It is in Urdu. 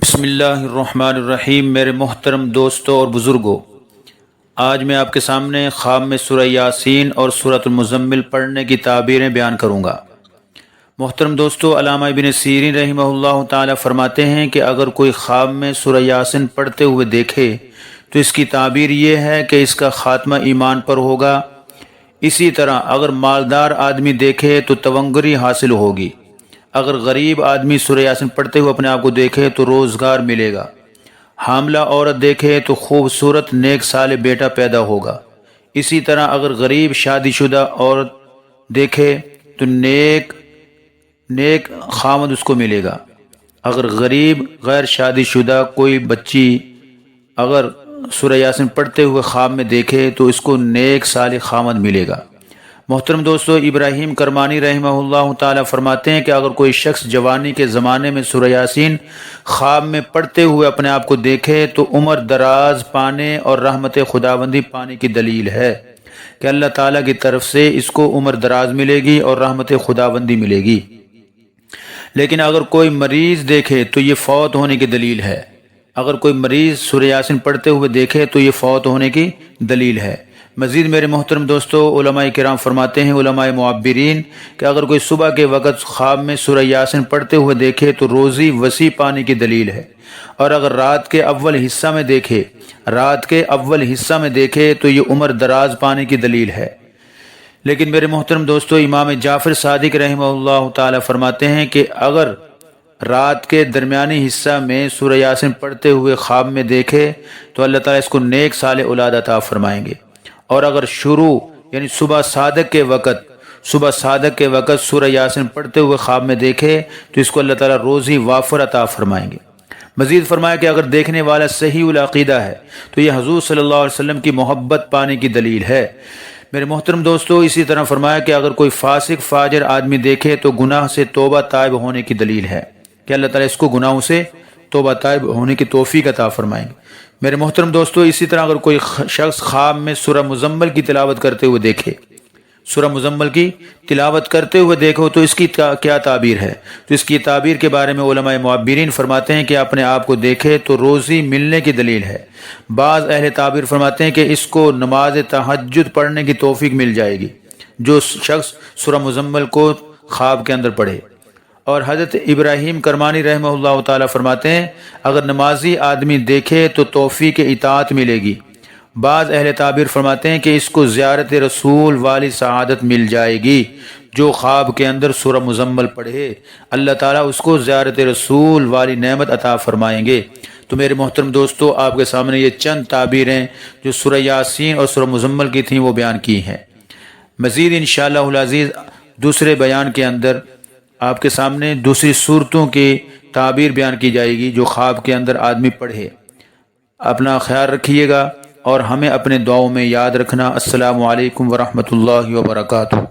بسم اللہ الرحمن الرحیم۔ میرے محترم دوستوں اور بزرگوں، آج میں آپ کے سامنے خواب میں سورہ یاسین اور سورۃ المزمل پڑھنے کی تعبیریں بیان کروں گا۔ محترم دوستوں، علامہ ابن سیرین رحمہ اللہ تعالی فرماتے ہیں کہ اگر کوئی خواب میں سورہ یاسین پڑھتے ہوئے دیکھے تو اس کی تعبیر یہ ہے کہ اس کا خاتمہ ایمان پر ہوگا۔ اسی طرح اگر مالدار آدمی دیکھے تو تونگری حاصل ہوگی۔ اگر غریب آدمی سورہ یاسین پڑھتے ہوئے اپنے آپ کو دیکھے تو روزگار ملے گا۔ حاملہ عورت دیکھے تو خوبصورت نیک صالح بیٹا پیدا ہوگا۔ اسی طرح اگر غریب شادی شدہ عورت دیکھے تو نیک خامد اس کو ملے گا۔ اگر غریب غیر شادی شدہ کوئی بچی اگر سورہ یاسین پڑھتے ہوئے خواب میں دیکھے تو اس کو نیک صالح خامد ملے گا۔ محترم دوستو، ابراہیم کرمانی رحمہ اللہ تعالی فرماتے ہیں کہ اگر کوئی شخص جوانی کے زمانے میں سورہ یاسین خواب میں پڑھتے ہوئے اپنے آپ کو دیکھے تو عمر دراز پانے اور رحمت خداوندی پانے کی دلیل ہے کہ اللہ تعالیٰ کی طرف سے اس کو عمر دراز ملے گی اور رحمت خداوندی ملے گی۔ لیکن اگر کوئی مریض دیکھے تو یہ فوت ہونے کی دلیل ہے۔ اگر کوئی مریض سورہ یاسین پڑھتے ہوئے دیکھے تو یہ فوت ہونے کی دلیل ہے۔ مزید میرے محترم دوستو، علماء کرام فرماتے ہیں، علماء معبرین، کہ اگر کوئی صبح کے وقت خواب میں سورہ یاسین پڑھتے ہوئے دیکھے تو روزی وسیع پانے کی دلیل ہے، اور اگر رات کے اول حصہ میں دیکھے تو یہ عمر دراز پانے کی دلیل ہے۔ لیکن میرے محترم دوستو، امام جعفر صادق رحمہ اللہ تعالی فرماتے ہیں کہ اگر رات کے درمیانی حصہ میں سورہ یاسین پڑھتے ہوئے خواب میں دیکھے تو اللہ تعالیٰ اس کو نیک صالح اولاد عطا فرمائیں گے، اور اگر شروع یعنی صبح صادق کے وقت سورہ یاسین پڑھتے ہوئے خواب میں دیکھے تو اس کو اللہ تعالیٰ روزی وافر عطا فرمائیں گے۔ مزید فرمایا کہ اگر دیکھنے والا صحیح العقیدہ ہے تو یہ حضور صلی اللہ علیہ وسلم کی محبت پانے کی دلیل ہے۔ میرے محترم دوستو، اسی طرح فرمایا کہ اگر کوئی فاسق فاجر آدمی دیکھے تو گناہ سے توبہ تائب ہونے کی دلیل ہے کہ اللہ تعالیٰ اس کو گناہوں سے توبہ تائب ہونے کی توفیق عطا فرمائیں گے۔ میرے محترم دوستو، اسی طرح اگر کوئی شخص خواب میں سورہ مزمل کی تلاوت کرتے ہوئے دیکھے تو اس کی کیا تعبیر ہے؟ تو اس کی تعبیر کے بارے میں علماء معبرین فرماتے ہیں کہ اپنے آپ کو دیکھے تو روزی ملنے کی دلیل ہے۔ بعض اہل تعبیر فرماتے ہیں کہ اس کو نماز تہجد پڑھنے کی توفیق مل جائے گی جو شخص سورہ مزمل کو خواب کے اندر پڑھے۔ اور حضرت ابراہیم کرمانی رحمہ اللہ تعالیٰ فرماتے ہیں اگر نمازی آدمی دیکھے تو توفیق اطاعت ملے گی۔ بعض اہل تعبیر فرماتے ہیں کہ اس کو زیارت رسول والی سعادت مل جائے گی۔ جو خواب کے اندر سورہ مزمل پڑھے اللہ تعالیٰ اس کو زیارت رسول والی نعمت عطا فرمائیں گے۔ تو میرے محترم دوستو، آپ کے سامنے یہ چند تعبیریں جو سورہ یاسین اور سورہ مزمل کی تھیں وہ بیان کی ہیں۔ مزید انشاءاللہ العزیز دوسرے بیان کے اندر آپ کے سامنے دوسری صورتوں کی تعبیر بیان کی جائے گی جو خواب کے اندر آدمی پڑھے۔ اپنا خیال رکھیے گا اور ہمیں اپنے دعاؤں میں یاد رکھنا۔ السلام علیکم ورحمۃ اللہ وبرکاتہ۔